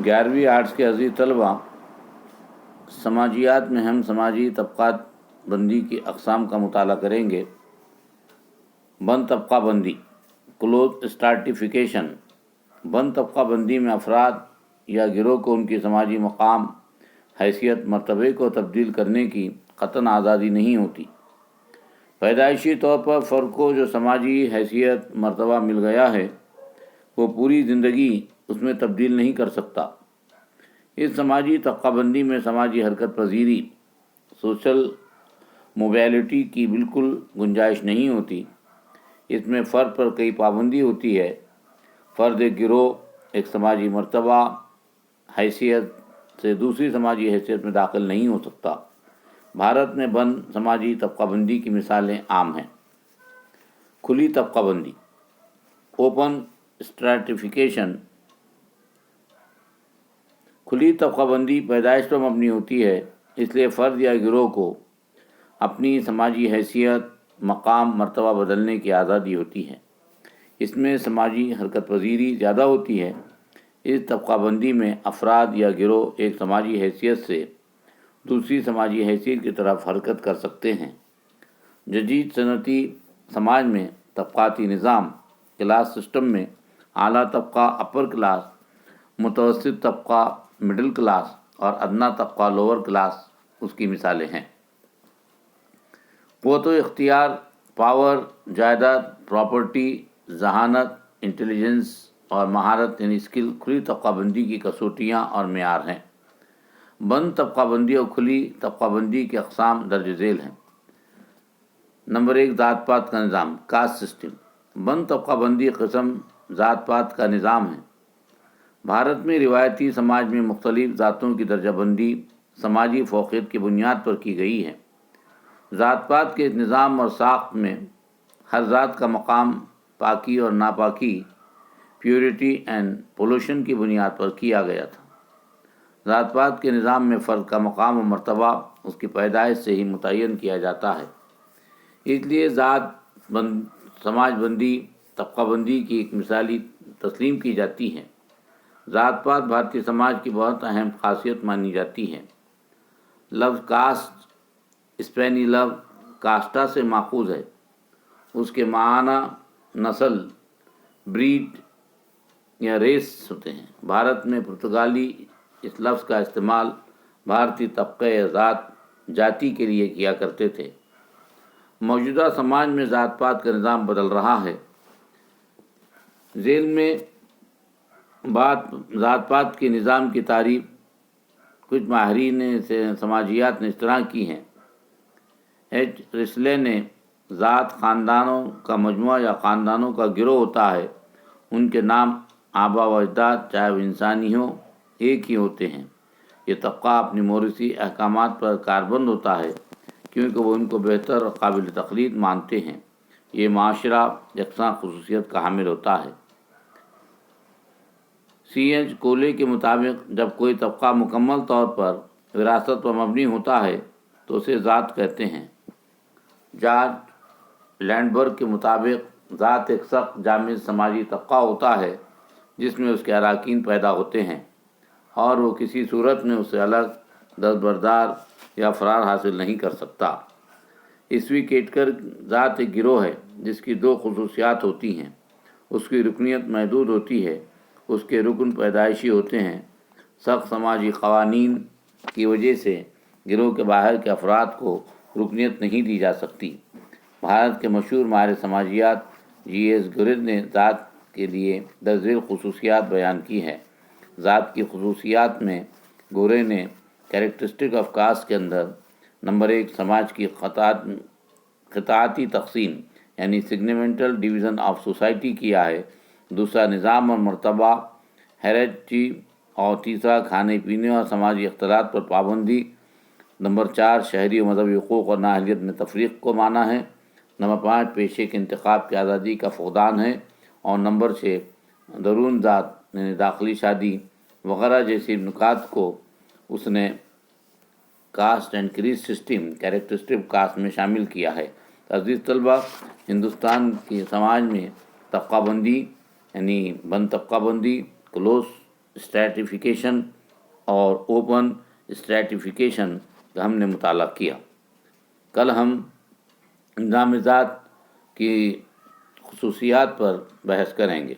11ویں arts کے عزیز طلباء، سماجیات میں ہم سماجی طبقات بندی کی اقسام کا مطالعہ کریں گے۔ بند طبقہ بندی، کلوز اسٹارٹیفیکیشن۔ بند طبقہ بندی میں افراد یا گروہ کو ان کی سماجی مقام، حیثیت، مرتبے کو تبدیل کرنے کی قطعاً آزادی نہیں ہوتی۔ پیدائشی طور پر فرد کو جو سماجی حیثیت، مرتبہ مل گیا ہے، وہ پوری زندگی اس میں تبدیل نہیں کر سکتا۔ اس سماجی طبقہ بندی میں سماجی حرکت پذیری، سوشل موبیلٹی کی بالکل گنجائش نہیں ہوتی۔ اس میں فرد پر کئی پابندی ہوتی ہے۔ فرد ایک گروہ، ایک سماجی مرتبہ، حیثیت سے دوسری سماجی حیثیت میں داخل نہیں ہو سکتا۔ بھارت میں بند سماجی طبقہ بندی کی مثالیں عام ہیں۔ کھلی طبقہ بندی، اوپن اسٹریٹیفیکیشن۔ کھلی طبقہ بندی پیدائش پر مبنی ہوتی ہے، اس لیے فرد یا گروہ کو اپنی سماجی حیثیت، مقام، مرتبہ بدلنے کی آزادی ہوتی ہے۔ اس میں سماجی حرکت پذیری زیادہ ہوتی ہے۔ اس طبقہ بندی میں افراد یا گروہ ایک سماجی حیثیت سے دوسری سماجی حیثیت کی طرف حرکت کر سکتے ہیں۔ جدید صنعتی سماج میں طبقاتی نظام، کلاس سسٹم میں اعلیٰ طبقہ اپر کلاس، متوسط طبقہ مڈل کلاس اور ادنیٰ طبقہ لوور کلاس اس کی مثالیں ہیں۔ قوت و اختیار، پاور، جائیداد، پراپرٹی، ذہانت، انٹیلیجنس اور مہارت یعنی اسکل کھلی طبقہ بندی کی کسوٹیاں اور معیار ہیں۔ بند طبقہ بندی اور کھلی طبقہ بندی کی اقسام درج ذیل ہیں۔ نمبر 1، ذات پات کا نظام، کاسٹ سسٹم۔ بند طبقہ بندی قسم ذات پات کا نظام ہے۔ بھارت میں روایتی سماج میں مختلف ذاتوں کی درجہ بندی سماجی فوقیت کی بنیاد پر کی گئی ہے۔ ذات پات کے نظام اور ساخت میں ہر ذات کا مقام پاکی اور ناپاکی، پیورٹی اینڈ پولوشن کی بنیاد پر کیا گیا تھا۔ ذات پات کے نظام میں فرد کا مقام و مرتبہ اس کی پیدائش سے ہی متعین کیا جاتا ہے۔ اس لیے سماج بندی طبقہ بندی کی ایک مثالی تسلیم کی جاتی ہے۔ ذات پات بھارتی سماج کی بہت اہم خاصیت مانی جاتی ہے۔ لفظ کاسٹ اسپینی لفظ کاسٹا سے ماخوذ ہے۔ اس کے معنی نسل، بریڈ یا ریس ہوتے ہیں۔ بھارت میں پرتگالی اس لفظ کا استعمال بھارتی طبقے یا جاتی کے لیے کیا کرتے تھے۔ موجودہ سماج میں ذات پات کا نظام بدل رہا ہے۔ ذیل میں ذات پات کے نظام کی تعریف کچھ ماہرین سماجیات نے اس طرح کی ہے۔ ایچ رسلے نے ذات خاندانوں کا مجموعہ یا خاندانوں کا گروہ ہوتا ہے۔ ان کے نام، آباء و اجداد چاہے وہ انسانی ہوں، ایک ہی ہوتے ہیں۔ یہ طبقہ اپنی موروثی احکامات پر کاربند ہوتا ہے کیونکہ وہ ان کو بہتر اور قابل تقلید مانتے ہیں۔ یہ معاشرہ یکساں خصوصیت کا حامل ہوتا ہے۔ سی ایچ کولے کے مطابق جب کوئی طبقہ مکمل طور پر وراثت پر مبنی ہوتا ہے تو اسے ذات کہتے ہیں۔ جارج لینڈبرگ کے مطابق ذات ایک سخت جامد سماجی طبقہ ہوتا ہے جس میں اس کے اراکین پیدا ہوتے ہیں اور وہ کسی صورت میں اسے الگ، دستبردار یا فرار حاصل نہیں کر سکتا۔ اسوی کیٹکر ذات ایک گروہ ہے جس کی دو خصوصیات ہوتی ہیں۔ اس کی رکنیت محدود ہوتی ہے۔ اس کے رکن پیدائشی ہوتے ہیں۔ سخت سماجی قوانین کی وجہ سے گروہ کے باہر کے افراد کو رکنیت نہیں دی جا سکتی۔ بھارت کے مشہور ماہر سماجیات جی ایس گورر نے ذات کے لیے درج ذیل خصوصیات بیان کی ہے۔ ذات کی خصوصیات میں گورر نے کیریکٹرسٹک آف کاسٹ کے اندر نمبر 1، سماج کی خطاطی تقسیم یعنی سیگمنٹل ڈویژن آف سوسائٹی کیا ہے۔ دوسرا، نظام اور مرتبہ، ہیرارچی، اور تیسرا، کھانے پینے اور سماجی اختلاط پر پابندی۔ نمبر 4، شہری و مذہبی حقوق اور نااہلیت میں تفریق کو مانا ہے۔ نمبر 5، پیشے کے انتخاب کی آزادی کا فقدان ہے۔ اور نمبر 6، درون ذات یعنی داخلی شادی وغیرہ جیسی نکات کو اس نے caste and creed system characteristic of caste میں شامل کیا ہے۔ عزیز طلبہ، ہندوستان کی سماج میں طبقہ بندی یعنی بند طبقہ بندی، کلوز اسٹریٹیفیکیشن اور اوپن اسٹریٹیفیکیشن کا ہم نے مطالعہ کیا۔ کل ہم نظام ذات کی خصوصیات پر بحث کریں گے۔